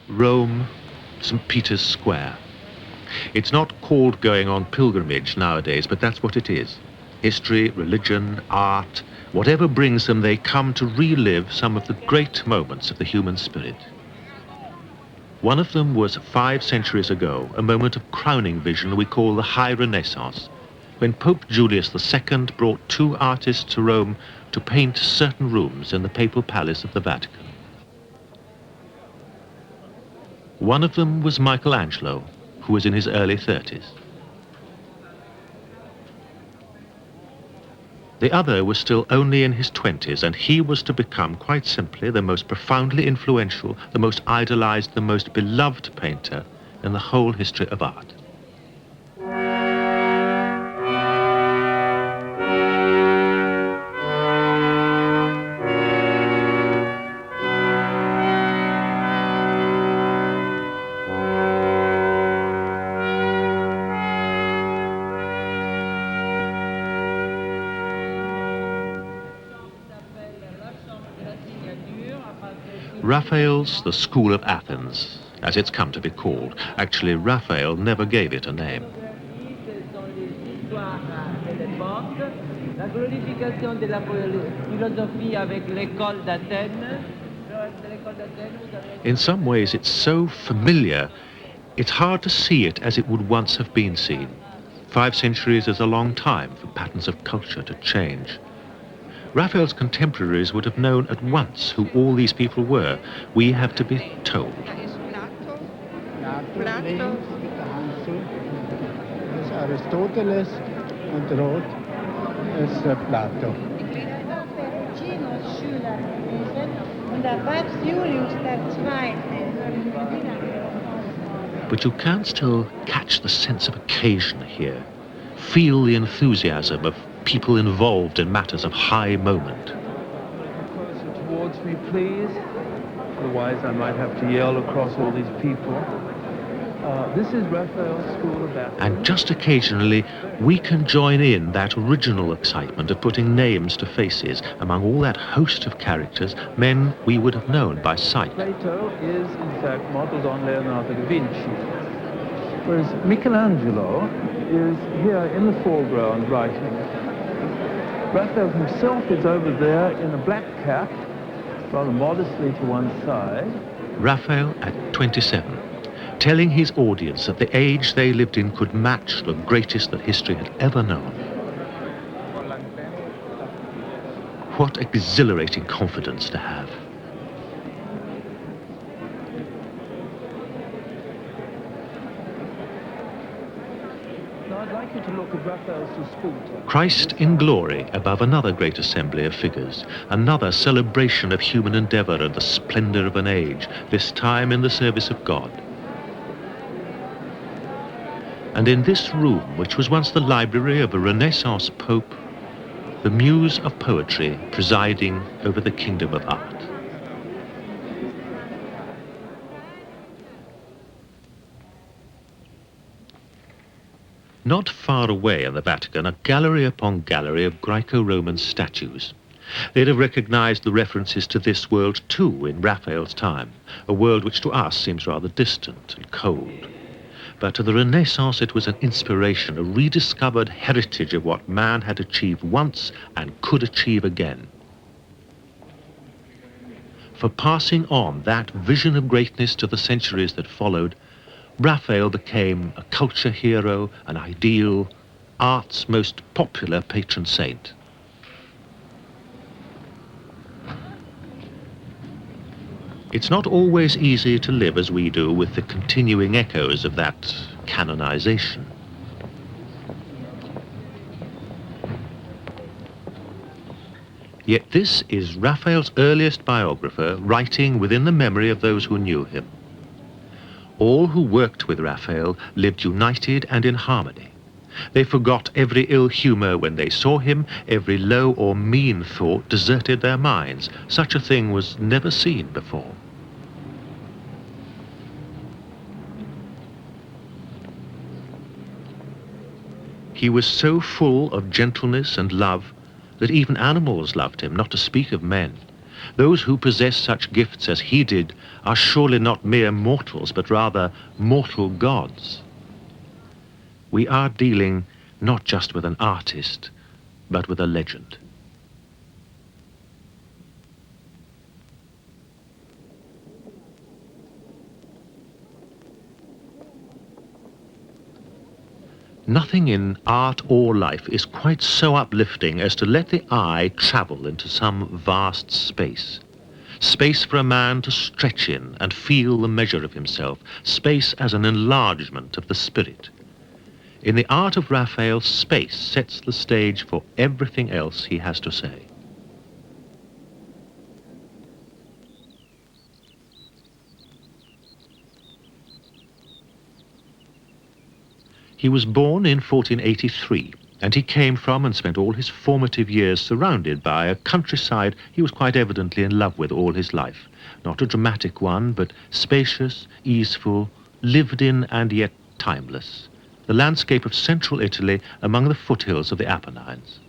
Rome, St. Peter's Square. It's not called going on pilgrimage nowadays, but that's what it is. History, religion, art, whatever brings them, they come to relive some of the great moments of the human spirit. One of them was 5 centuries ago, a moment of crowning vision we call the High Renaissance, when Pope Julius II brought 2 artists to Rome to paint certain rooms in the papal palace of the Vatican. One of them was Michelangelo, who was in his early 30s. The other was still only in his 20s, and he was to become, quite simply, the most profoundly influential, the most idolized, the most beloved painter in the whole history of art. Raphael's The School of Athens, as it's come to be called. Actually, Raphael never gave it a name. In some ways, it's so familiar, it's hard to see it as it would once have been seen. 5 centuries is a long time for patterns of culture to change. Raphael's contemporaries would have known at once who all these people were. We have to be told. Aristoteles und Rot ist Plato. But you can still catch the sense of occasion here, feel the enthusiasm of people involved in matters of high moment. Closer towards me, please. Otherwise, I might have to yell across all these people. This is Raphael's School of Athens. And just occasionally, we can join in that original excitement of putting names to faces among all that host of characters, men we would have known by sight. Plato is, in fact, modeled on Leonardo da Vinci, whereas Michelangelo is here in the foreground writing. Raphael himself is over there in a black cap, rather modestly to one side. Raphael at 27, telling his audience that the age they lived in could match the greatest that history had ever known. What exhilarating confidence to have. To look at Raphael's Disputa. Christ in glory above another great assembly of figures, another celebration of human endeavor and the splendor of an age, this time in the service of God. And in this room, which was once the library of a Renaissance pope, the muse of poetry presiding over the kingdom of art. Not far away in the Vatican, a gallery upon gallery of Greco-Roman statues. They'd have recognized the references to this world too in Raphael's time, a world which to us seems rather distant and cold. But to the Renaissance it was an inspiration, a rediscovered heritage of what man had achieved once and could achieve again. For passing on that vision of greatness to the centuries that followed, Raphael became a culture hero, an ideal, art's most popular patron saint. It's not always easy to live as we do with the continuing echoes of that canonization. Yet this is Raphael's earliest biographer writing within the memory of those who knew him. All who worked with Raphael lived united and in harmony. They forgot every ill humor when they saw him, every low or mean thought deserted their minds. Such a thing was never seen before. He was so full of gentleness and love that even animals loved him, not to speak of men. Those who possess such gifts as he did are surely not mere mortals, but rather mortal gods. We are dealing not just with an artist, but with a legend. Nothing in art or life is quite so uplifting as to let the eye travel into some vast space. Space for a man to stretch in and feel the measure of himself. Space as an enlargement of the spirit. In the art of Raphael, space sets the stage for everything else he has to say. He was born in 1483, and he came from and spent all his formative years surrounded by a countryside he was quite evidently in love with all his life. Not a dramatic one, but spacious, easeful, lived in and yet timeless. The landscape of central Italy among the foothills of the Apennines.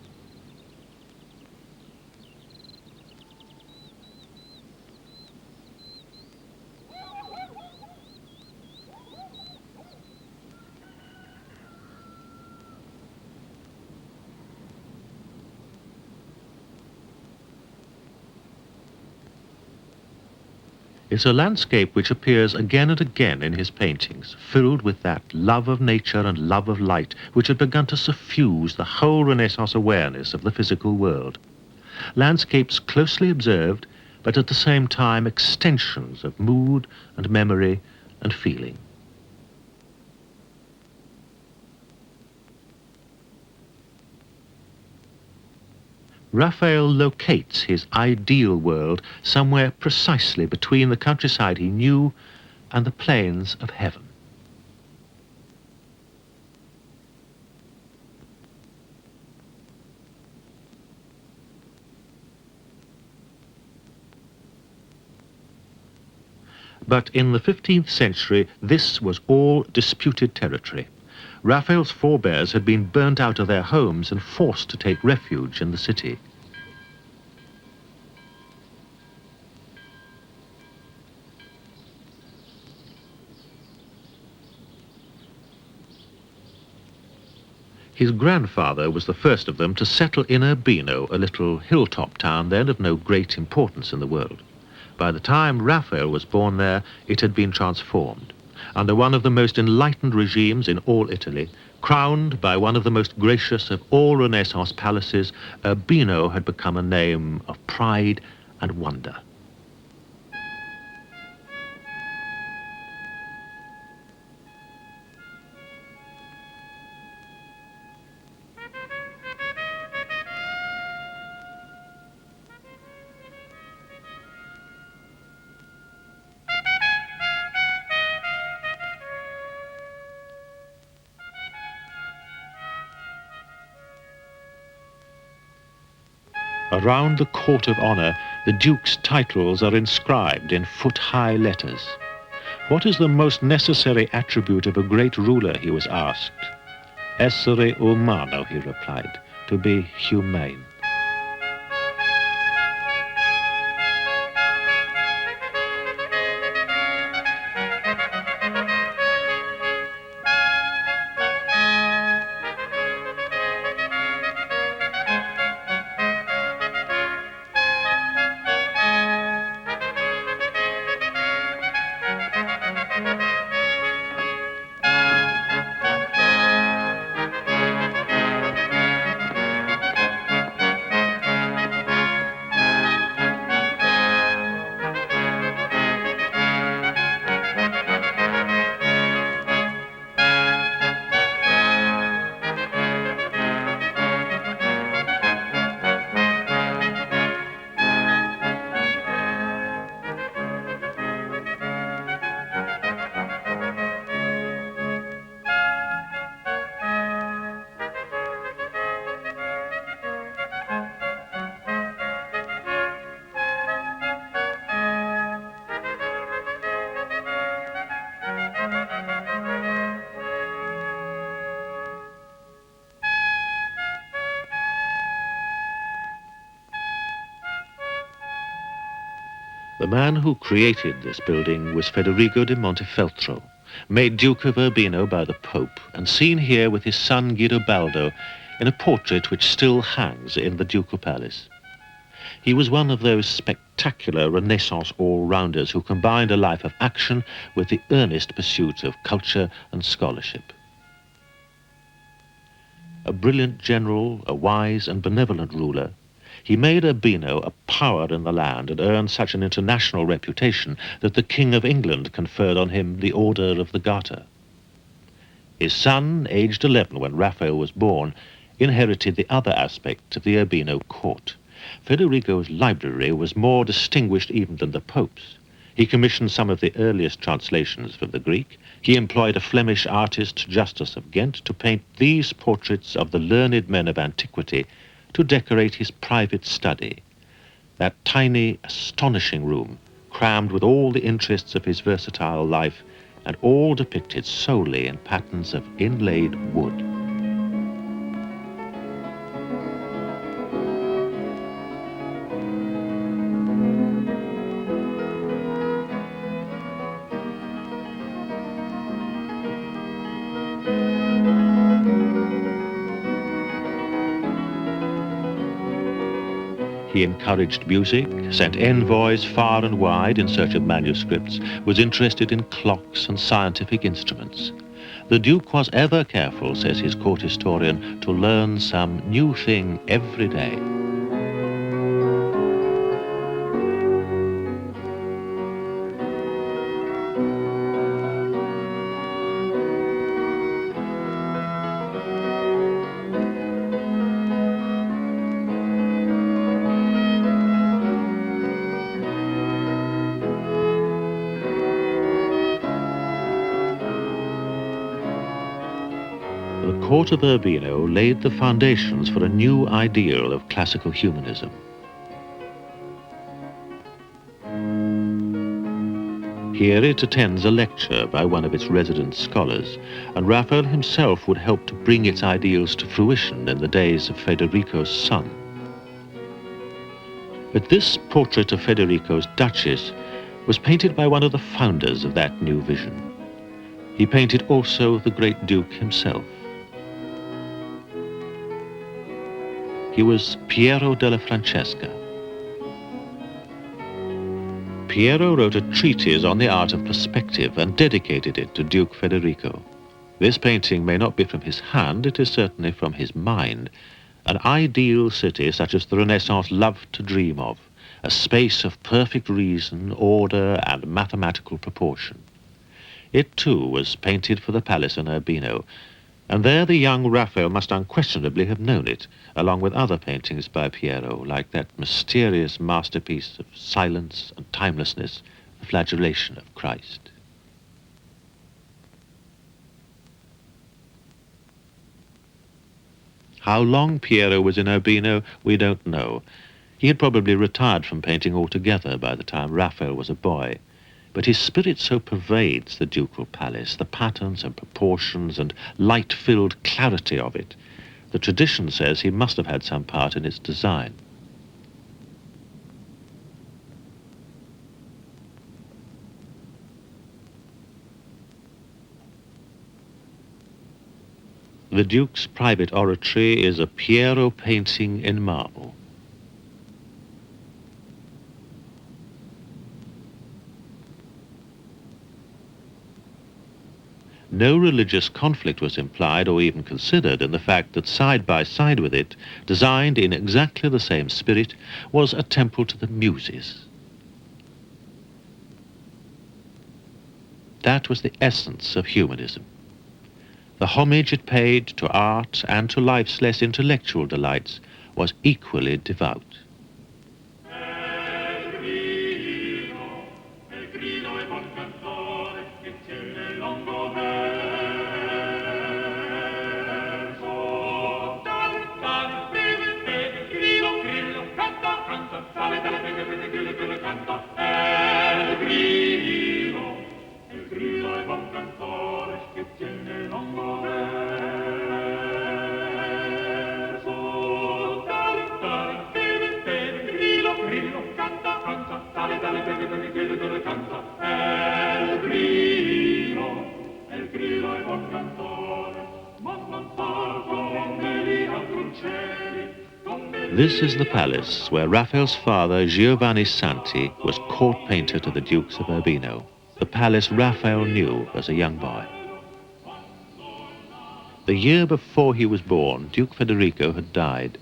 It's a landscape which appears again and again in his paintings, filled with that love of nature and love of light which had begun to suffuse the whole Renaissance awareness of the physical world. Landscapes closely observed, but at the same time extensions of mood and memory and feeling. Raphael locates his ideal world somewhere precisely between the countryside he knew and the plains of heaven. But in the 15th century, this was all disputed territory. Raphael's forebears had been burnt out of their homes and forced to take refuge in the city. His grandfather was the first of them to settle in Urbino, a little hilltop town then of no great importance in the world. By the time Raphael was born there, it had been transformed. Under one of the most enlightened regimes in all Italy, crowned by one of the most gracious of all Renaissance palaces, Urbino had become a name of pride and wonder. Around the court of honor, the Duke's titles are inscribed in foot-high letters. What is the most necessary attribute of a great ruler, he was asked. Essere umano, he replied, to be humane. The man who created this building was Federico di Montefeltro, made Duke of Urbino by the Pope, and seen here with his son Guidobaldo in a portrait which still hangs in the Ducal Palace. He was one of those spectacular Renaissance all-rounders who combined a life of action with the earnest pursuit of culture and scholarship. A brilliant general, a wise and benevolent ruler, he made Urbino a power in the land and earned such an international reputation that the King of England conferred on him the Order of the Garter. His son, aged 11 when Raphael was born, inherited the other aspect of the Urbino court. Federico's library was more distinguished even than the Pope's. He commissioned some of the earliest translations from the Greek. He employed a Flemish artist, Justus of Ghent, to paint these portraits of the learned men of antiquity to decorate his private study, that tiny, astonishing room, crammed with all the interests of his versatile life, and all depicted solely in patterns of inlaid wood. He encouraged music, sent envoys far and wide in search of manuscripts, was interested in clocks and scientific instruments. The Duke was ever careful, says his court historian, to learn some new thing every day. The court of Urbino laid the foundations for a new ideal of classical humanism. Here it attends a lecture by one of its resident scholars, and Raphael himself would help to bring its ideals to fruition in the days of Federico's son. But this portrait of Federico's Duchess was painted by one of the founders of that new vision. He painted also the great Duke himself. He was Piero della Francesca. Piero wrote a treatise on the art of perspective and dedicated it to Duke Federico. This painting may not be from his hand, it is certainly from his mind. An ideal city such as the Renaissance loved to dream of, a space of perfect reason, order, and mathematical proportion. It too was painted for the palace in Urbino, and there the young Raphael must unquestionably have known it, along with other paintings by Piero, like that mysterious masterpiece of silence and timelessness, the flagellation of Christ. How long Piero was in Urbino, we don't know. He had probably retired from painting altogether by the time Raphael was a boy. But his spirit so pervades the ducal palace, the patterns and proportions and light-filled clarity of it. The tradition says he must have had some part in its design. The Duke's private oratory is a Piero painting in marble. No religious conflict was implied or even considered in the fact that side by side with it, designed in exactly the same spirit, was a temple to the Muses. That was the essence of humanism. The homage it paid to art and to life's less intellectual delights was equally devout. This is the palace where Raphael's father, Giovanni Santi, was court painter to the Dukes of Urbino, the palace Raphael knew as a young boy. The year before he was born, Duke Federico had died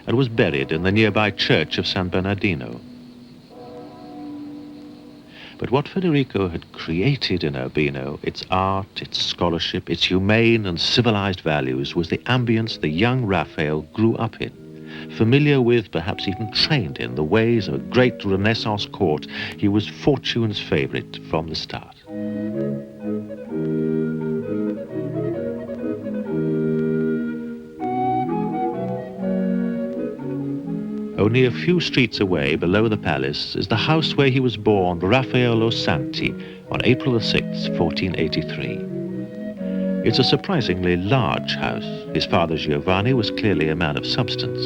and was buried in the nearby church of San Bernardino. But what Federico had created in Urbino, its art, its scholarship, its humane and civilized values, was the ambience the young Raphael grew up in, familiar with, perhaps even trained in, the ways of a great Renaissance court. He was fortune's favorite from the start. Only a few streets away, below the palace, is the house where he was born, Raffaello Santi, on April 6, 1483. It's a surprisingly large house. His father, Giovanni, was clearly a man of substance.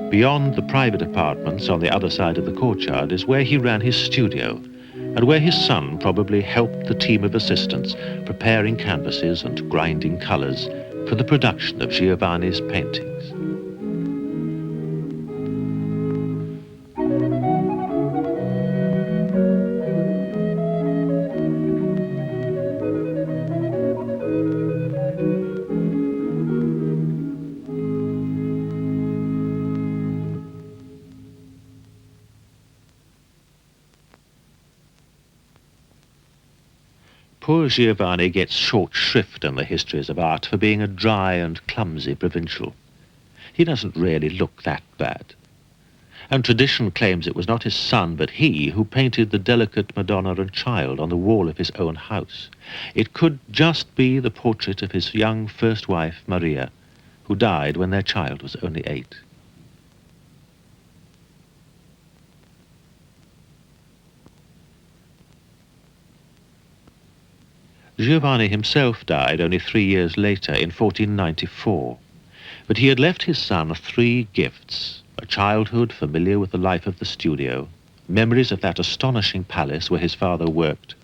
Beyond the private apartments on the other side of the courtyard is where he ran his studio, and where his son probably helped the team of assistants preparing canvases and grinding colors for the production of Giovanni's paintings. Poor Giovanni gets short shrift in the histories of art for being a dry and clumsy provincial. He doesn't really look that bad. And tradition claims it was not his son, but he, who painted the delicate Madonna and Child on the wall of his own house. It could just be the portrait of his young first wife, Maria, who died when their child was only 8. Giovanni himself died only 3 years later, in 1494. But he had left his son 3 gifts: a childhood familiar with the life of the studio, memories of that astonishing palace where his father worked,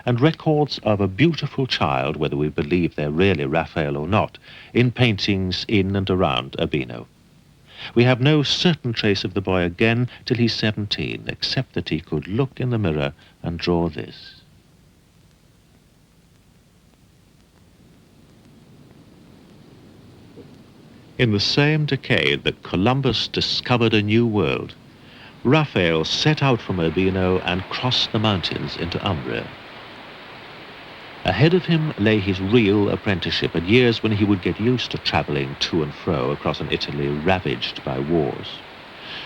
and records of a beautiful child, whether we believe they're really Raphael or not, in paintings in and around Urbino. We have no certain trace of the boy again till he's 17, except that he could look in the mirror and draw this. In the same decade that Columbus discovered a new world, Raphael set out from Urbino and crossed the mountains into Umbria. Ahead of him lay his real apprenticeship, and years when he would get used to traveling to and fro across an Italy ravaged by wars.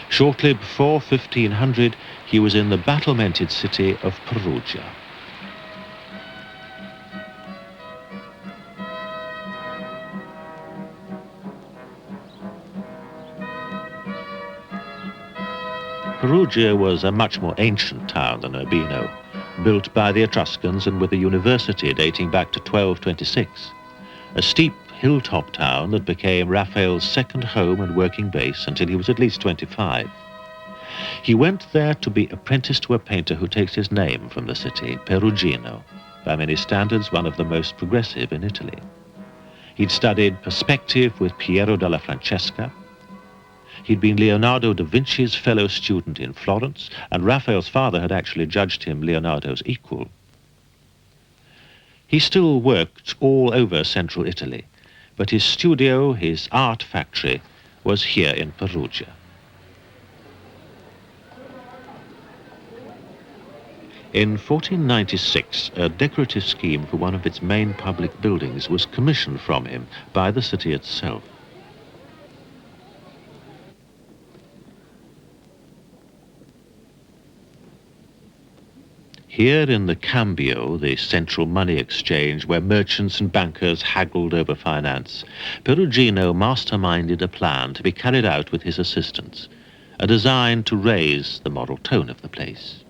Shortly before 1500, he was in the battle-mented city of Perugia. Perugia was a much more ancient town than Urbino, built by the Etruscans and with a university dating back to 1226. A steep hilltop town that became Raphael's second home and working base until he was at least 25. He went there to be apprenticed to a painter who takes his name from the city, Perugino, by many standards one of the most progressive in Italy. He'd studied perspective with Piero della Francesca. He'd been Leonardo da Vinci's fellow student in Florence, and Raphael's father had actually judged him Leonardo's equal. He still worked all over central Italy, but his studio, his art factory, was here in Perugia. In 1496, a decorative scheme for one of its main public buildings was commissioned from him by the city itself. Here in the Cambio, the central money exchange where merchants and bankers haggled over finance, Perugino masterminded a plan to be carried out with his assistants, a design to raise the moral tone of the place.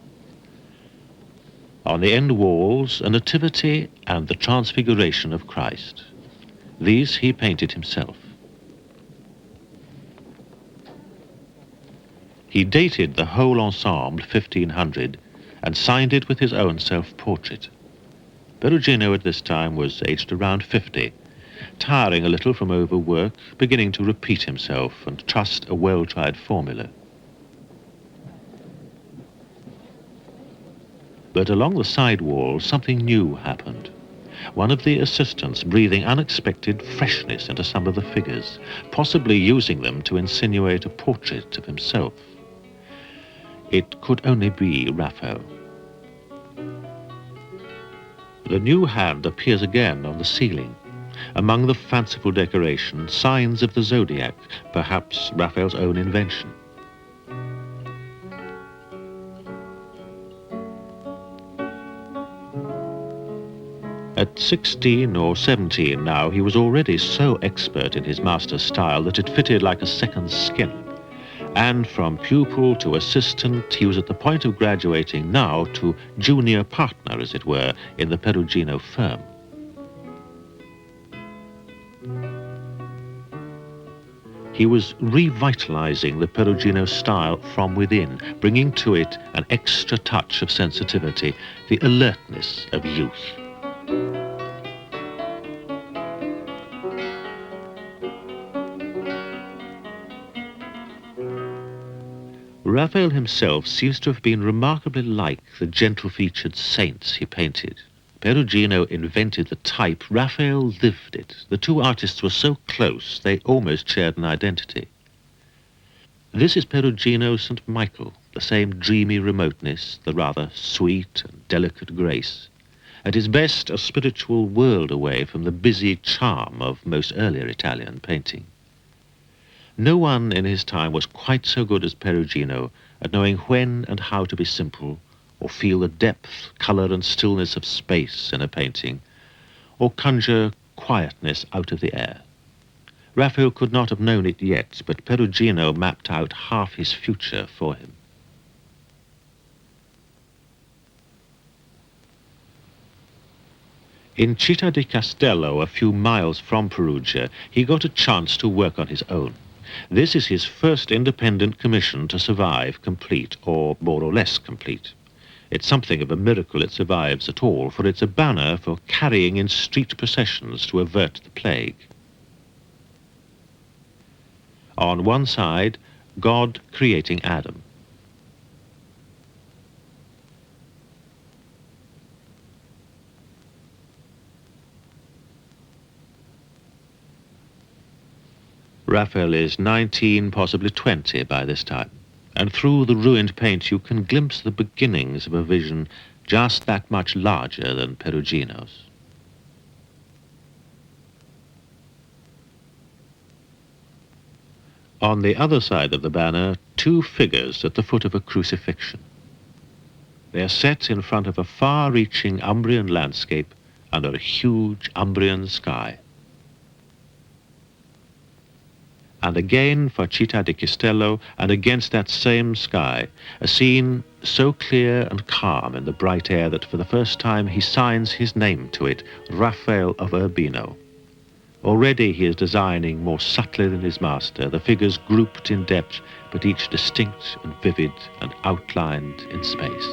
On the end walls, a nativity and the transfiguration of Christ. These he painted himself. He dated the whole ensemble 1500 and signed it with his own self-portrait. Perugino at this time was aged around 50, tiring a little from overwork, beginning to repeat himself and trust a well-tried formula. But along the side wall, something new happened. One of the assistants breathing unexpected freshness into some of the figures, possibly using them to insinuate a portrait of himself. It could only be Raphael. The new hand appears again on the ceiling. Among the fanciful decoration, signs of the zodiac, perhaps Raphael's own invention. At 16 or 17 now, he was already so expert in his master's style that it fitted like a second skin. And from pupil to assistant, he was at the point of graduating now to junior partner, as it were, in the Perugino firm. He was revitalizing the Perugino style from within, bringing to it an extra touch of sensitivity, the alertness of youth. Raphael himself seems to have been remarkably like the gentle-featured saints he painted. Perugino invented the type, Raphael lived it. The two artists were so close, they almost shared an identity. This is Perugino's St. Michael, the same dreamy remoteness, the rather sweet and delicate grace. At his best, a spiritual world away from the busy charm of most earlier Italian painting. No one in his time was quite so good as Perugino at knowing when and how to be simple, or feel the depth, colour and stillness of space in a painting, or conjure quietness out of the air. Raphael could not have known it yet, but Perugino mapped out half his future for him. In Città di Castello, a few miles from Perugia, he got a chance to work on his own. This is his first independent commission to survive complete, or more or less complete. It's something of a miracle it survives at all, for it's a banner for carrying in street processions to avert the plague. On one side, God creating Adam. Raphael is 19, possibly 20 by this time, and through the ruined paint you can glimpse the beginnings of a vision just that much larger than Perugino's. On the other side of the banner, two figures at the foot of a crucifixion. They are set in front of a far-reaching Umbrian landscape under a huge Umbrian sky. And again for Città di Castello, and against that same sky, a scene so clear and calm in the bright air that for the first time he signs his name to it, Raphael of Urbino. Already he is designing more subtly than his master, the figures grouped in depth, but each distinct and vivid and outlined in space.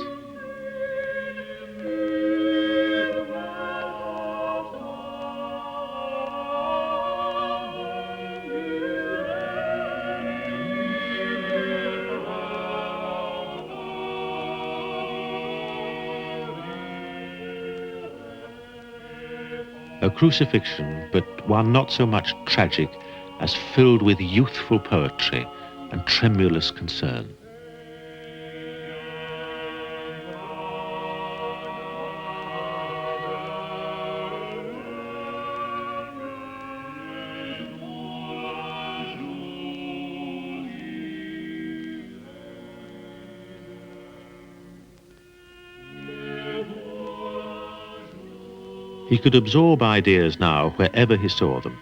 A crucifixion, but one not so much tragic as filled with youthful poetry and tremulous concern. He could absorb ideas now wherever he saw them.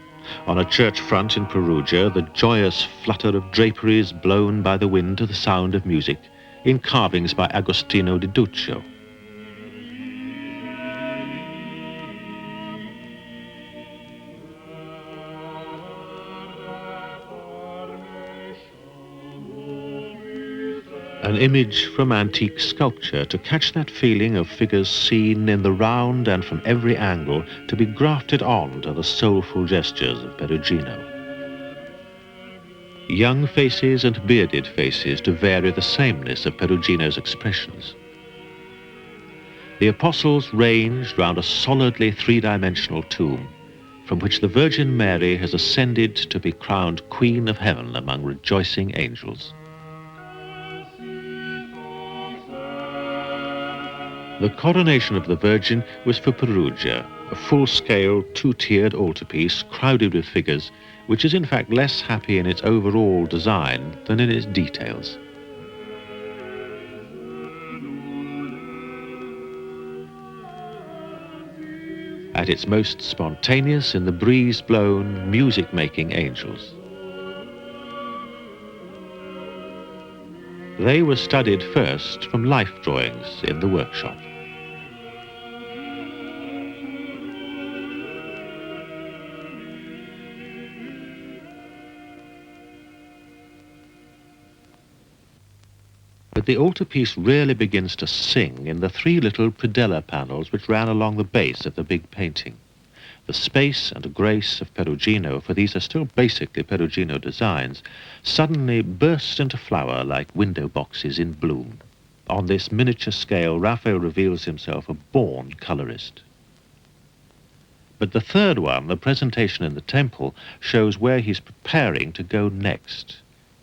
On a church front in Perugia, the joyous flutter of draperies blown by the wind to the sound of music, in carvings by Agostino di Duccio. An image from antique sculpture to catch that feeling of figures seen in the round and from every angle to be grafted on to the soulful gestures of Perugino. Young faces and bearded faces to vary the sameness of Perugino's expressions. The apostles ranged round a solidly three-dimensional tomb from which the Virgin Mary has ascended to be crowned Queen of Heaven among rejoicing angels. The coronation of the Virgin was for Perugia, a full-scale, two-tiered altarpiece crowded with figures, which is in fact less happy in its overall design than in its details. At its most spontaneous in the breeze-blown, music-making angels. They were studied first from life drawings in the workshop. But the altarpiece really begins to sing in the three little predella panels which ran along the base of the big painting. The space and grace of Perugino, for these are still basically Perugino designs, suddenly burst into flower like window boxes in bloom. On this miniature scale, Raphael reveals himself a born colorist. But the third one, the presentation in the temple, shows where he's preparing to go next.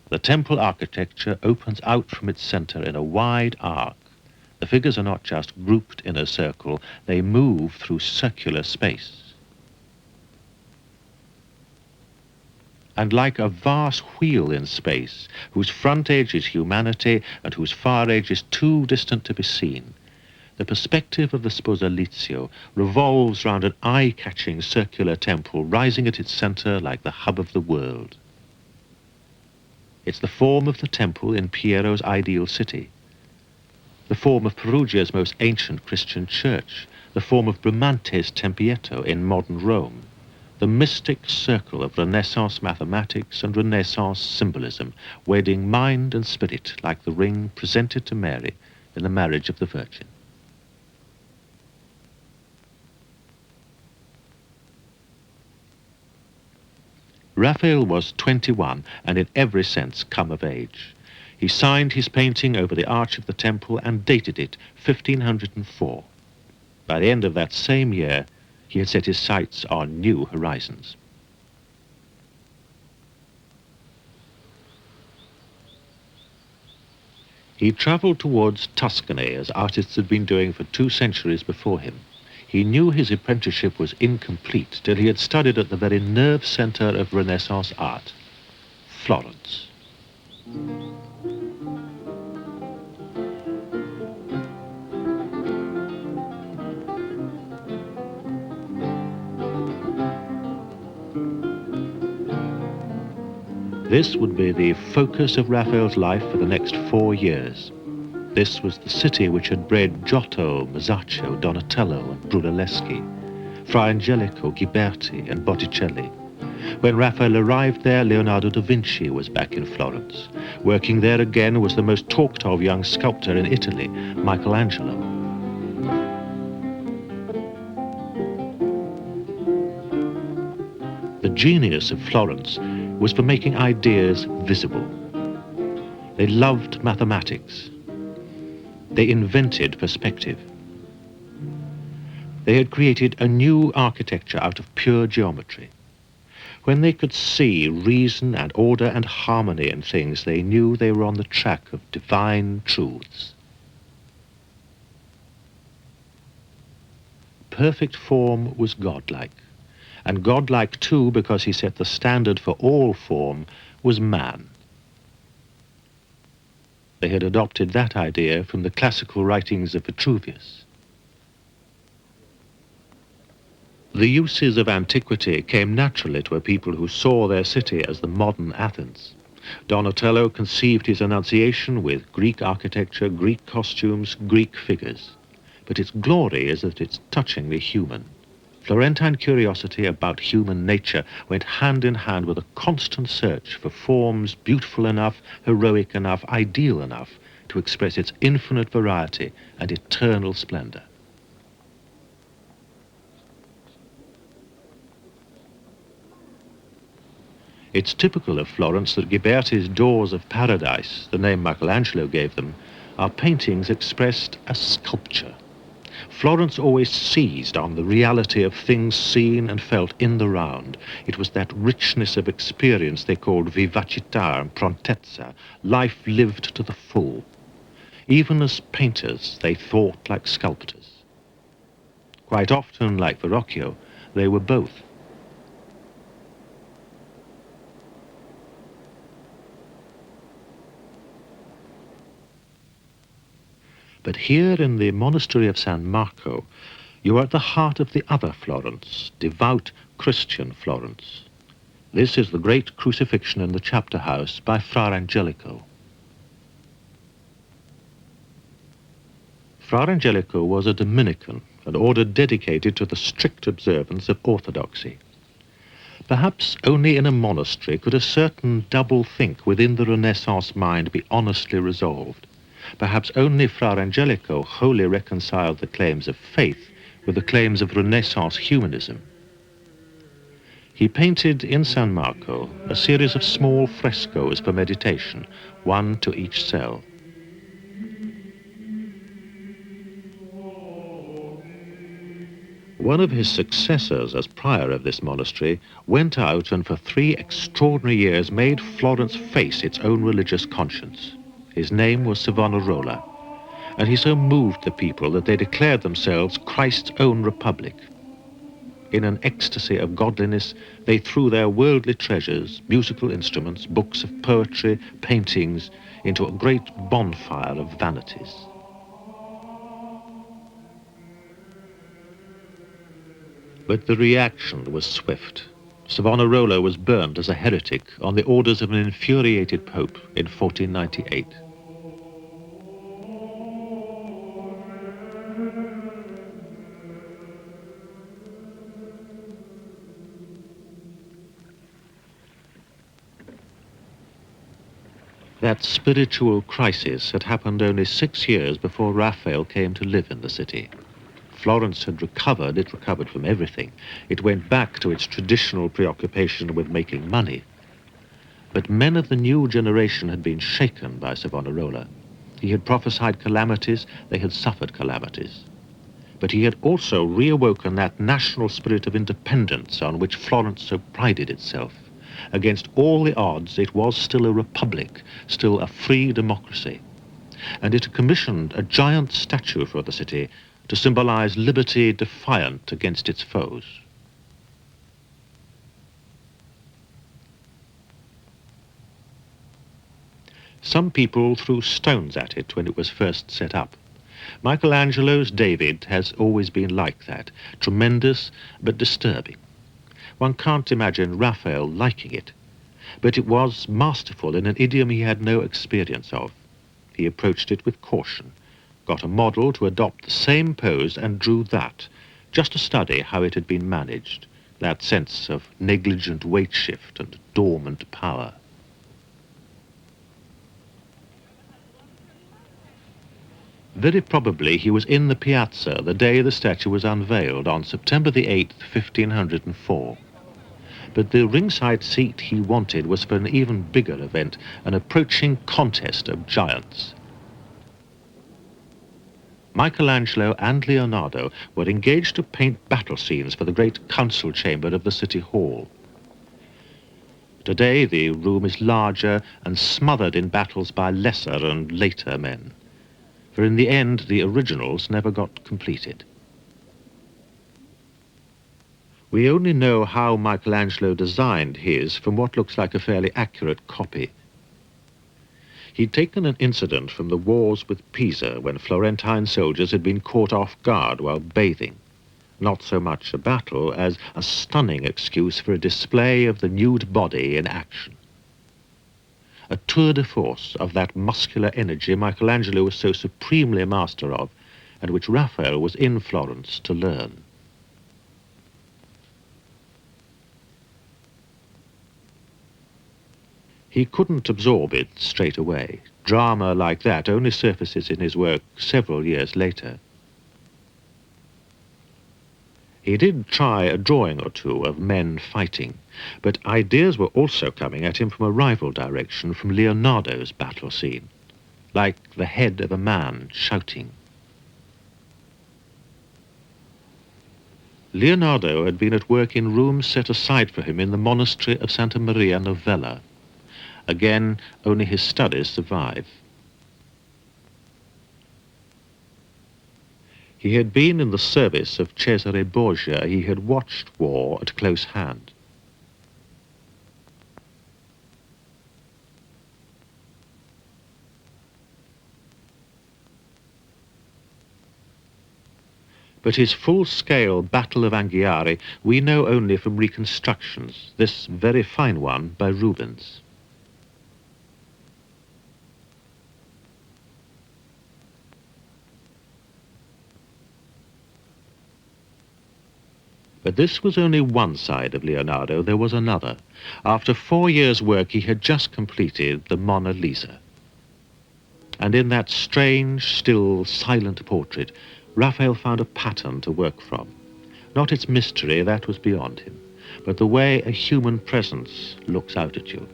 The temple architecture opens out from its center in a wide arc. The figures are not just grouped in a circle, they move through circular space. And like a vast wheel in space, whose front edge is humanity and whose far edge is too distant to be seen, the perspective of the Sposalizio revolves round an eye-catching circular temple rising at its center like the hub of the world. It's the form of the temple in Piero's ideal city, the form of Perugia's most ancient Christian church, the form of Bramante's Tempietto in modern Rome, the mystic circle of Renaissance mathematics and Renaissance symbolism, wedding mind and spirit like the ring presented to Mary in the marriage of the Virgin. Raphael was 21 and in every sense come of age. He signed his painting over the arch of the temple and dated it 1504. By the end of that same year, he had set his sights on new horizons. He traveled towards Tuscany as artists had been doing for 2 centuries before him. He knew his apprenticeship was incomplete till he had studied at the very nerve center of Renaissance art, Florence. This would be the focus of Raphael's life for the next 4 years. This was the city which had bred Giotto, Masaccio, Donatello and Brunelleschi, Fra Angelico, Ghiberti and Botticelli. When Raphael arrived there, Leonardo da Vinci was back in Florence. Working there again was the most talked of young sculptor in Italy, Michelangelo. The genius of Florence was for making ideas visible. They loved mathematics. They invented perspective. They had created a new architecture out of pure geometry. When they could see reason and order and harmony in things, they knew they were on the track of divine truths. Perfect form was godlike, and godlike too because he set the standard for all form was man. They had adopted that idea from the classical writings of Vitruvius. The uses of antiquity came naturally to a people who saw their city as the modern Athens. Donatello conceived his Annunciation with Greek architecture, Greek costumes, Greek figures. But its glory is that it's touchingly human. Florentine curiosity about human nature went hand in hand with a constant search for forms beautiful enough, heroic enough, ideal enough to express its infinite variety and eternal splendor. It's typical of Florence that Ghiberti's Doors of Paradise, the name Michelangelo gave them, are paintings expressed as sculpture. Florence always seized on the reality of things seen and felt in the round. It was that richness of experience they called vivacità and prontezza, life lived to the full. Even as painters, they thought like sculptors. Quite often, like Verrocchio, they were both. But here in the monastery of San Marco, you are at the heart of the other Florence, devout Christian Florence. This is the great crucifixion in the chapter house by Fra Angelico. Fra Angelico was a Dominican, an order dedicated to the strict observance of orthodoxy. Perhaps only in a monastery could a certain double think within the Renaissance mind be honestly resolved. Perhaps only Fra Angelico wholly reconciled the claims of faith with the claims of Renaissance humanism. He painted in San Marco a series of small frescoes for meditation, one to each cell. One of his successors as prior of this monastery went out and for 3 extraordinary years made Florence face its own religious conscience. His name was Savonarola, and he so moved the people that they declared themselves Christ's own republic. In an ecstasy of godliness, they threw their worldly treasures, musical instruments, books of poetry, paintings, into a great bonfire of vanities. But the reaction was swift. Savonarola was burned as a heretic on the orders of an infuriated pope in 1498. That spiritual crisis had happened only 6 years before Raphael came to live in the city. Florence had recovered, it recovered from everything. It went back to its traditional preoccupation with making money. But men of the new generation had been shaken by Savonarola. He had prophesied calamities, they had suffered calamities. But he had also reawoken that national spirit of independence on which Florence so prided itself. Against all the odds, it was still a republic, still a free democracy. And it commissioned a giant statue for the city to symbolize liberty defiant against its foes. Some people threw stones at it when it was first set up. Michelangelo's David has always been like that, tremendous but disturbing. One can't imagine Raphael liking it, but it was masterful in an idiom he had no experience of. He approached it with caution, got a model to adopt the same pose and drew that, just to study how it had been managed, that sense of negligent weight shift and dormant power. Very probably he was in the piazza the day the statue was unveiled on September the 8th, 1504. But the ringside seat he wanted was for an even bigger event, an approaching contest of giants. Michelangelo and Leonardo were engaged to paint battle scenes for the great council chamber of the city hall. Today the room is larger and smothered in battles by lesser and later men. For in the end, the originals never got completed. We only know how Michelangelo designed his from what looks like a fairly accurate copy. He'd taken an incident from the wars with Pisa when Florentine soldiers had been caught off guard while bathing. Not so much a battle as a stunning excuse for a display of the nude body in action. A tour de force of that muscular energy Michelangelo was so supremely master of, and which Raphael was in Florence to learn. He couldn't absorb it straight away. Drama like that only surfaces in his work several years later. He did try a drawing or two of men fighting, but ideas were also coming at him from a rival direction, from Leonardo's battle scene, like the head of a man shouting. Leonardo had been at work in rooms set aside for him in the monastery of Santa Maria Novella. Again, only his studies survive. He had been in the service of Cesare Borgia. He had watched war at close hand. But his full-scale Battle of Anghiari we know only from reconstructions, this very fine one by Rubens. But this was only one side of Leonardo. There was another. After 4 years' work, he had just completed the Mona Lisa. And in that strange, still, silent portrait, Raphael found a pattern to work from. Not its mystery, that was beyond him, but the way a human presence looks out at you.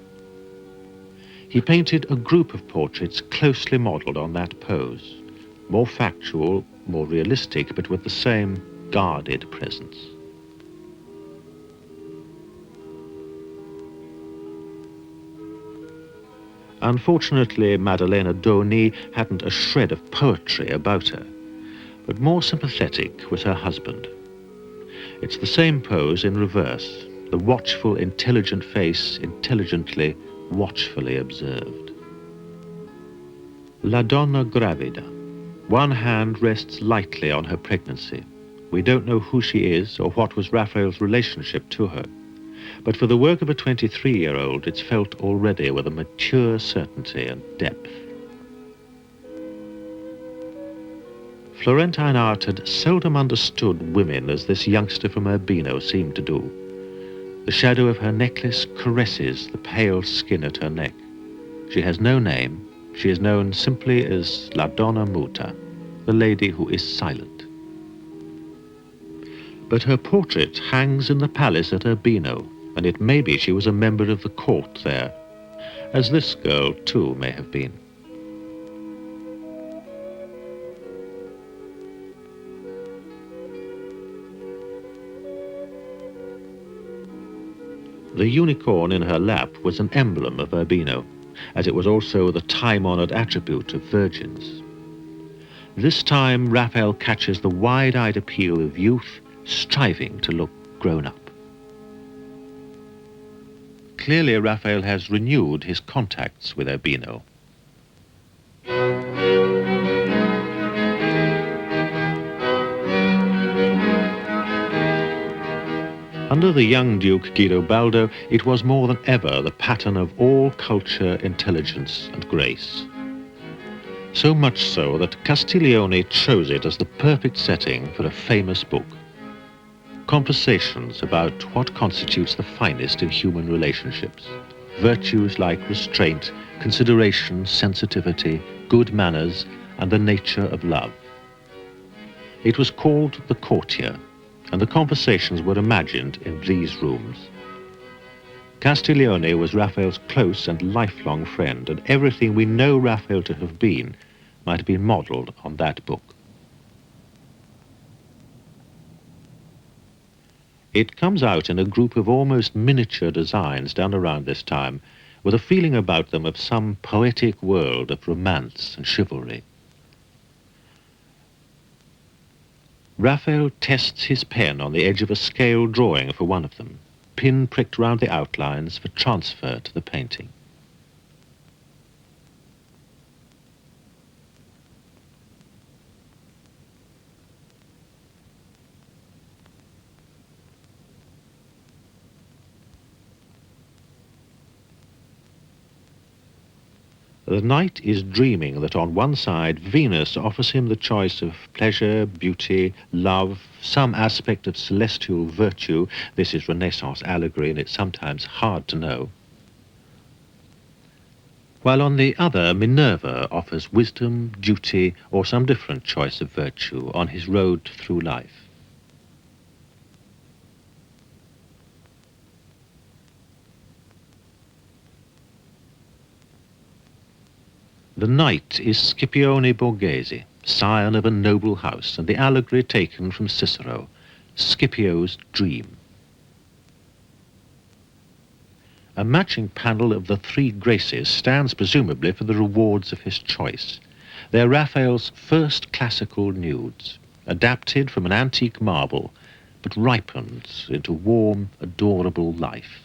He painted a group of portraits closely modelled on that pose, more factual, more realistic, but with the same guarded presence. Unfortunately, Maddalena Doni hadn't a shred of poetry about her, but more sympathetic was her husband. It's the same pose in reverse, the watchful, intelligent face, intelligently, watchfully observed. La Donna Gravida. One hand rests lightly on her pregnancy. We don't know who she is or what was Raphael's relationship to her. But for the work of a 23-year-old, it's felt already with a mature certainty and depth. Florentine art had seldom understood women as this youngster from Urbino seemed to do. The shadow of her necklace caresses the pale skin at her neck. She has no name. She is known simply as La Donna Muta, the lady who is silent. But her portrait hangs in the palace at Urbino, and it may be she was a member of the court there, as this girl too may have been. The unicorn in her lap was an emblem of Urbino, as it was also the time-honored attribute of virgins. This time Raphael catches the wide-eyed appeal of youth striving to look grown up. Clearly, Raphael has renewed his contacts with Urbino. Under the young Duke Guidobaldo, it was more than ever the pattern of all culture, intelligence, and grace. So much so that Castiglione chose it as the perfect setting for a famous book. Conversations about what constitutes the finest in human relationships. Virtues like restraint, consideration, sensitivity, good manners, and the nature of love. It was called The Courtier, and the conversations were imagined in these rooms. Castiglione was Raphael's close and lifelong friend, and everything we know Raphael to have been might have been modelled on that book. It comes out in a group of almost miniature designs done around this time, with a feeling about them of some poetic world of romance and chivalry. Raphael tests his pen on the edge of a scale drawing for one of them, pin pricked round the outlines for transfer to the painting. The knight is dreaming that on one side Venus offers him the choice of pleasure, beauty, love, some aspect of celestial virtue. This is Renaissance allegory, and it's sometimes hard to know. while on the other Minerva offers wisdom, duty, or some different choice of virtue on his road through life. The knight is Scipione Borghese, scion of a noble house, and the allegory taken from Cicero, Scipio's dream. A matching panel of the three Graces stands presumably for the rewards of his choice. They're Raphael's first classical nudes, adapted from an antique marble, but ripened into warm, adorable life.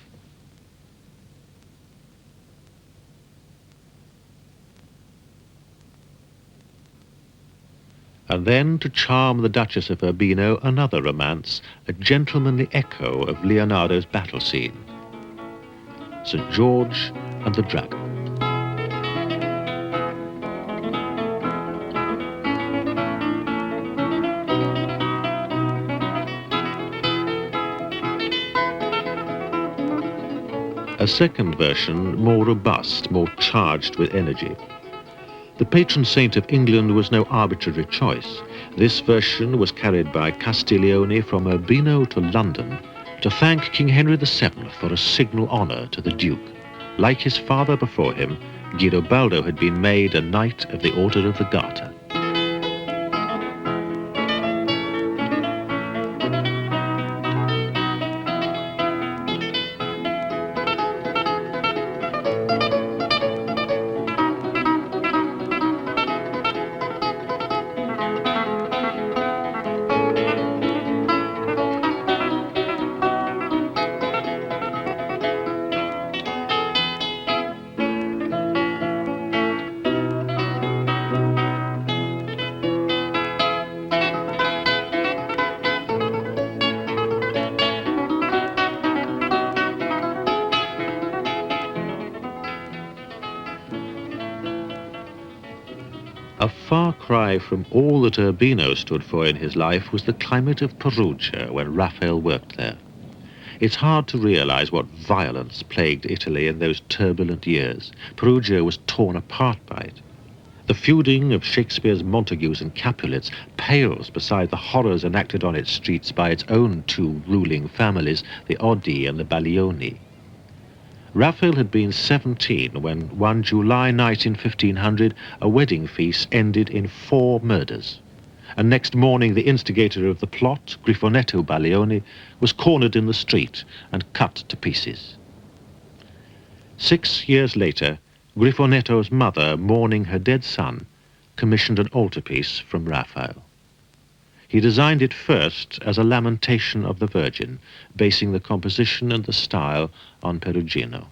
And then, to charm the Duchess of Urbino, another romance, a gentlemanly echo of Leonardo's battle scene, St. George and the Dragon. A second version, more robust, more charged with energy. The patron saint of England was no arbitrary choice. This version was carried by Castiglione from Urbino to London to thank King Henry VII for a signal honour to the Duke. Like his father before him, Guidobaldo had been made a Knight of the Order of the Garter. A far cry from all that Urbino stood for in his life was the climate of Perugia when Raphael worked there. It's hard to realize what violence plagued Italy in those turbulent years. Perugia was torn apart by it. The feuding of Shakespeare's Montagues and Capulets pales beside the horrors enacted on its streets by its own two ruling families, the Oddi and the Baglioni. Raphael had been 17 when, one July night in 1500, a wedding feast ended in 4 murders. And next morning, the instigator of the plot, Griffonetto Baglioni, was cornered in the street and cut to pieces. 6 years later, Griffonetto's mother, mourning her dead son, commissioned an altarpiece from Raphael. He designed it first as a lamentation of the Virgin, basing the composition and the style on Perugino.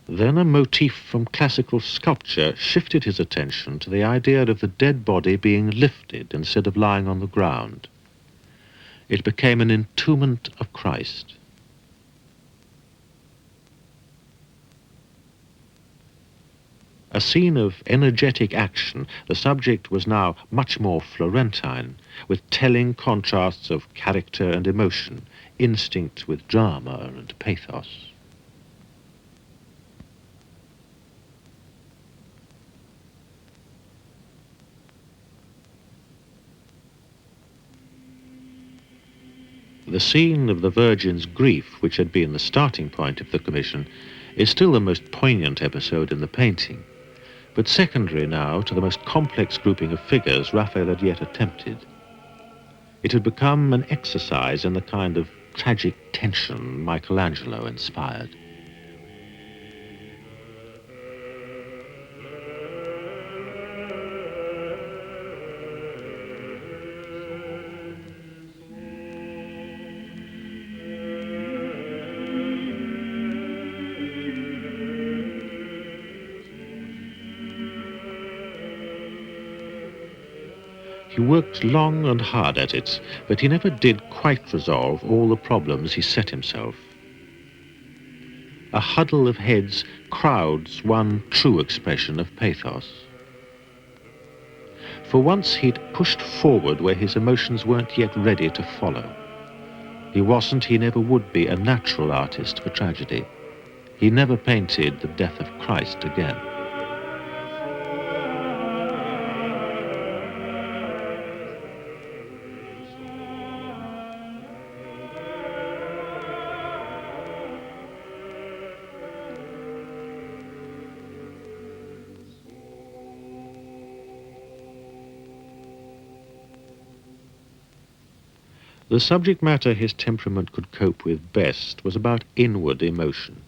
Then a motif from classical sculpture shifted his attention to the idea of the dead body being lifted instead of lying on the ground. It became an entombment of Christ. A scene of energetic action, the subject was now much more Florentine, with telling contrasts of character and emotion, instinct with drama and pathos. The scene of the Virgin's grief, which had been the starting point of the commission, is still the most poignant episode in the painting, but secondary now to the most complex grouping of figures Raphael had yet attempted. It had become an exercise in the kind of tragic tension Michelangelo inspired. He worked long and hard at it, but he never did quite resolve all the problems he set himself. A huddle of heads crowds one true expression of pathos. For once he'd pushed forward where his emotions weren't yet ready to follow. He wasn't, he never would be, a natural artist for tragedy. He never painted the death of Christ again. The subject matter his temperament could cope with best was about inward emotion.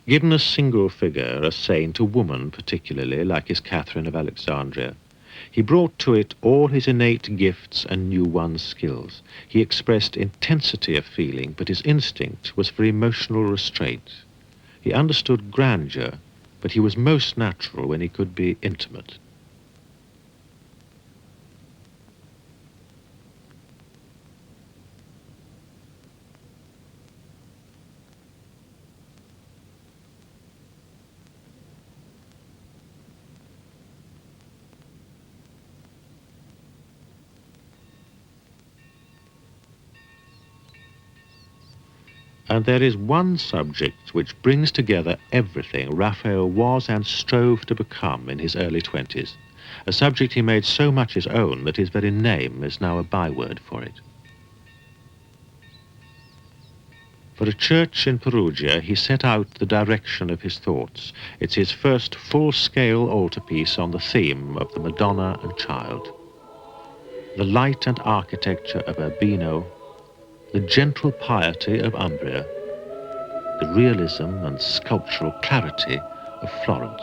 Given a single figure, a saint, a woman particularly, like his Catherine of Alexandria, he brought to it all his innate gifts and new-won skills. He expressed intensity of feeling, but his instinct was for emotional restraint. He understood grandeur, but he was most natural when he could be intimate. And there is one subject which brings together everything Raphael was and strove to become in his early 20s, a subject he made so much his own that his very name is now a byword for it. For a church in Perugia, he set out the direction of his thoughts. It's his first full-scale altarpiece on the theme of the Madonna and Child. The light and architecture of Urbino, the gentle piety of Umbria, the realism and sculptural clarity of Florence.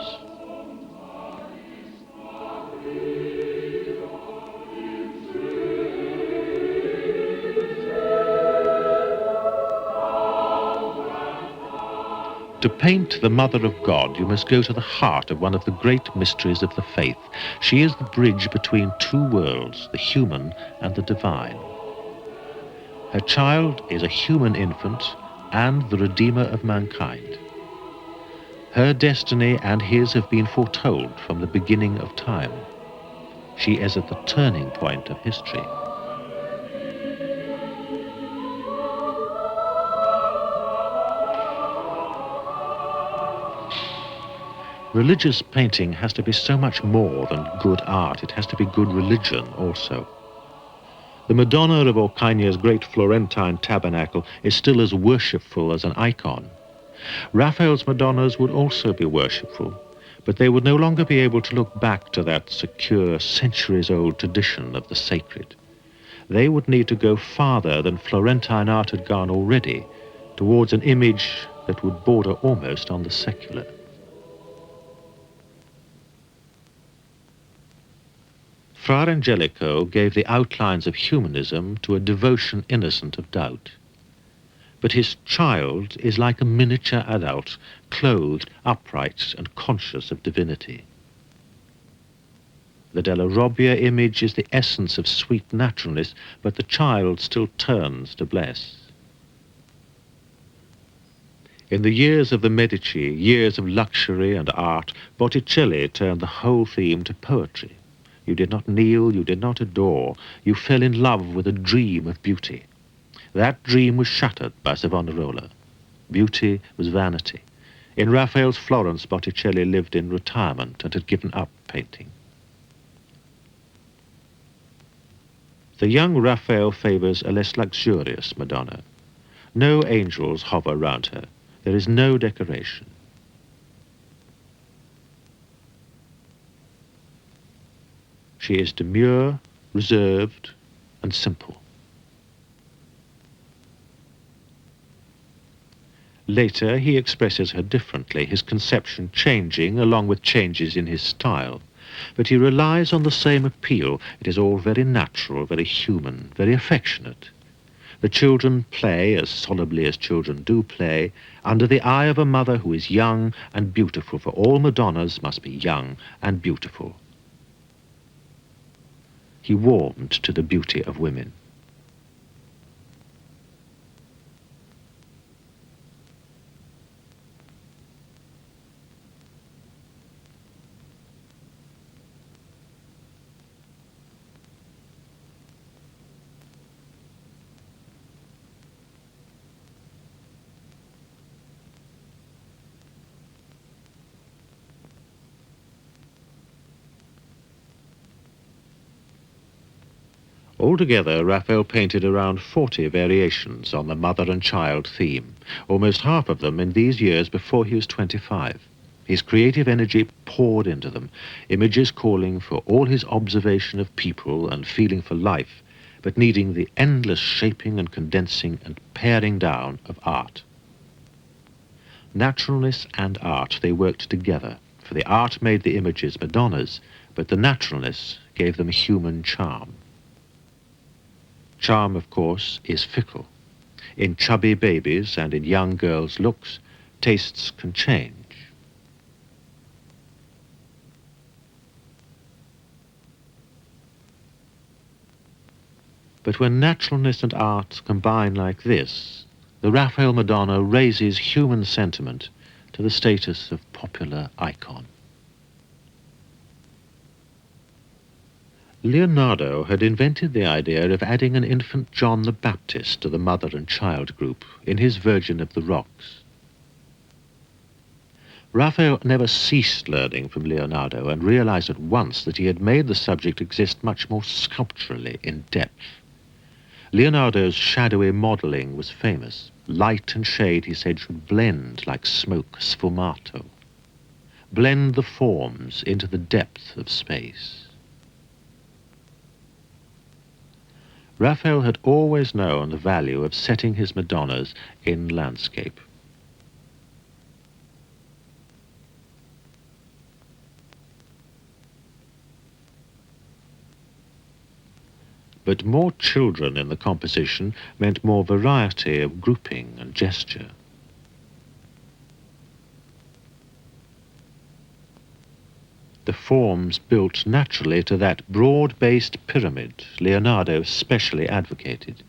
To paint the Mother of God, you must go to the heart of one of the great mysteries of the faith. She is the bridge between two worlds, the human and the divine. Her child is a human infant and the Redeemer of mankind. Her destiny and his have been foretold from the beginning of time. She is at the turning point of history. Religious painting has to be so much more than good art. It has to be good religion also. The Madonna of Orcagna's great Florentine tabernacle is still as worshipful as an icon. Raphael's Madonnas would also be worshipful, but they would no longer be able to look back to that secure, centuries-old tradition of the sacred. They would need to go farther than Florentine art had gone already, towards an image that would border almost on the secular. Fra Angelico gave the outlines of humanism to a devotion innocent of doubt. But his child is like a miniature adult, clothed, upright, and conscious of divinity. The Della Robbia image is the essence of sweet naturalness, but the child still turns to bless. In the years of the Medici, years of luxury and art, Botticelli turned the whole theme to poetry. You did not kneel, you did not adore, you fell in love with a dream of beauty. That dream was shattered by Savonarola. Beauty was vanity. In Raphael's Florence, Botticelli lived in retirement and had given up painting. The young Raphael favors a less luxurious Madonna. No angels hover round her. There is no decoration. She is demure, reserved, and simple. Later, he expresses her differently, his conception changing along with changes in his style. But he relies on the same appeal. It is all very natural, very human, very affectionate. The children play, as solemnly as children do play, under the eye of a mother who is young and beautiful, for all Madonnas must be young and beautiful. He warmed to the beauty of women. Altogether, Raphael painted around 40 variations on the mother and child theme, almost half of them in these years before he was 25. His creative energy poured into them, images calling for all his observation of people and feeling for life, but needing the endless shaping and condensing and paring down of art. Naturalness and art, they worked together, for the art made the images Madonnas, but the naturalness gave them human charm. Charm, of course, is fickle. In chubby babies and in young girls' looks, tastes can change. But when naturalness and art combine like this, the Raphael Madonna raises human sentiment to the status of popular icon. Leonardo had invented the idea of adding an infant John the Baptist to the mother and child group in his Virgin of the Rocks. Raphael never ceased learning from Leonardo and realized at once that he had made the subject exist much more sculpturally in depth. Leonardo's shadowy modeling was famous. Light and shade, he said, should blend like smoke sfumato. Blend the forms into the depth of space. Raphael had always known the value of setting his Madonnas in landscape. But more children in the composition meant more variety of grouping and gesture. The forms built naturally to that broad-based pyramid Leonardo specially advocated.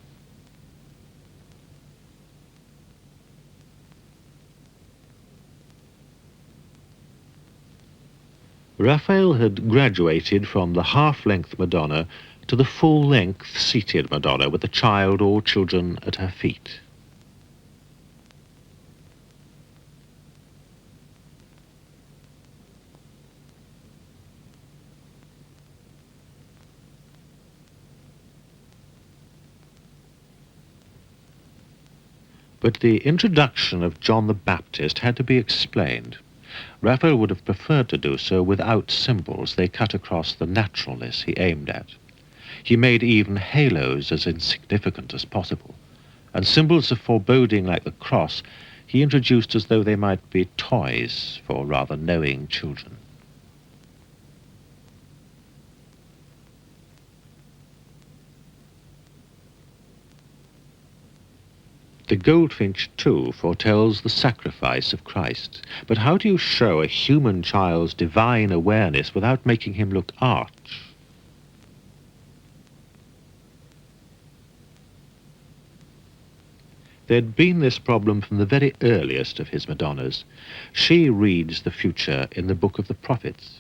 Raphael had graduated from the half-length Madonna to the full-length seated Madonna with the child or children at her feet. But the introduction of John the Baptist had to be explained. Raphael would have preferred to do so without symbols. They cut across the naturalness he aimed at. He made even halos as insignificant as possible, and symbols of foreboding like the cross he introduced as though they might be toys for rather knowing children. The goldfinch, too, foretells the sacrifice of Christ. But how do you show a human child's divine awareness without making him look arch? There'd been this problem from the very earliest of his Madonnas. She reads the future in the Book of the Prophets.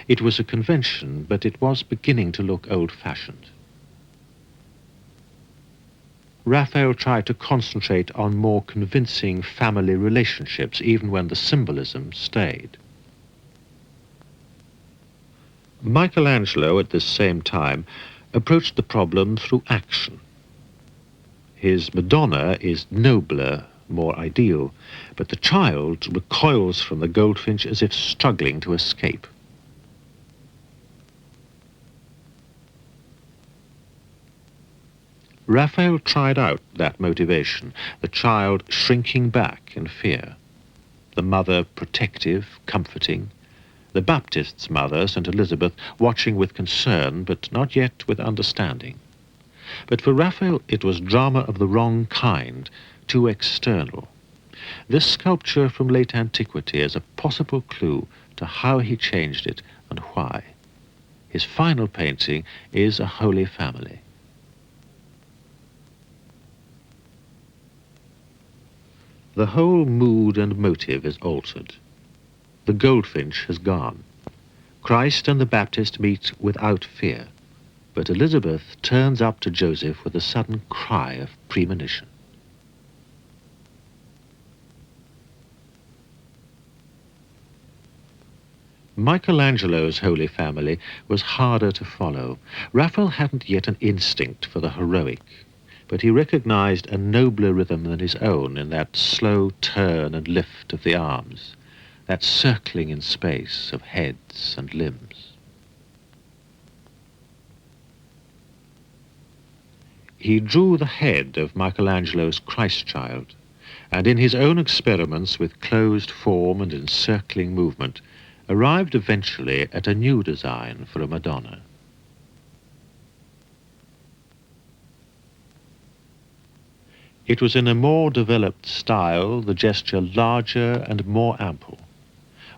It was a convention, but it was beginning to look old-fashioned. Raphael tried to concentrate on more convincing family relationships, even when the symbolism stayed. Michelangelo, at this same time, approached the problem through action. His Madonna is nobler, more ideal, but the child recoils from the goldfinch as if struggling to escape. Raphael tried out that motivation, the child shrinking back in fear, the mother protective, comforting, the Baptist's mother, St. Elizabeth, watching with concern, but not yet with understanding. But for Raphael, it was drama of the wrong kind, too external. This sculpture from late antiquity is a possible clue to how he changed it and why. His final painting is a Holy Family. The whole mood and motive is altered. The goldfinch has gone. Christ and the Baptist meet without fear, but Elizabeth turns up to Joseph with a sudden cry of premonition. Michelangelo's Holy Family was harder to follow. Raphael hadn't yet an instinct for the heroic, but he recognized a nobler rhythm than his own in that slow turn and lift of the arms, that circling in space of heads and limbs. He drew the head of Michelangelo's Christ Child, and in his own experiments with closed form and encircling movement, arrived eventually at a new design for a Madonna. It was in a more developed style, the gesture larger and more ample.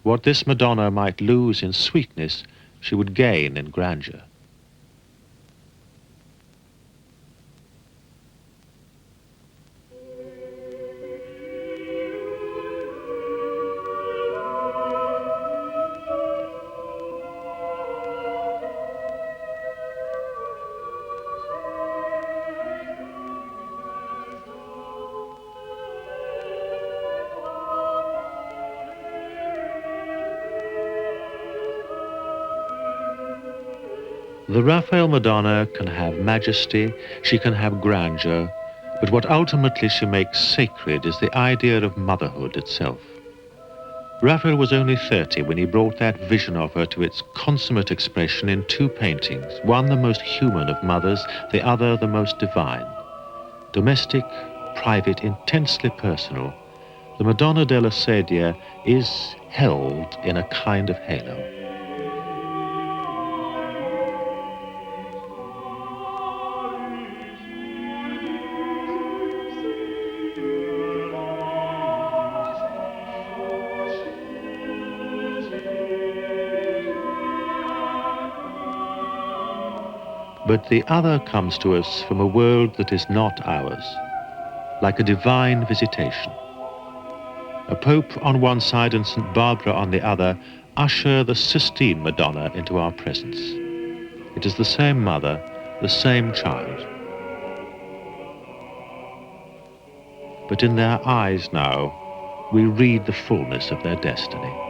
What this Madonna might lose in sweetness, she would gain in grandeur. The Raphael Madonna can have majesty, she can have grandeur, but what ultimately she makes sacred is the idea of motherhood itself. Raphael was only 30 when he brought that vision of her to its consummate expression in two paintings, one the most human of mothers, the other the most divine. Domestic, private, intensely personal, the Madonna della Sedia is held in a kind of halo. But the other comes to us from a world that is not ours, like a divine visitation. A pope on one side and St. Barbara on the other usher the Sistine Madonna into our presence. It is the same mother, the same child. But in their eyes now, we read the fullness of their destiny.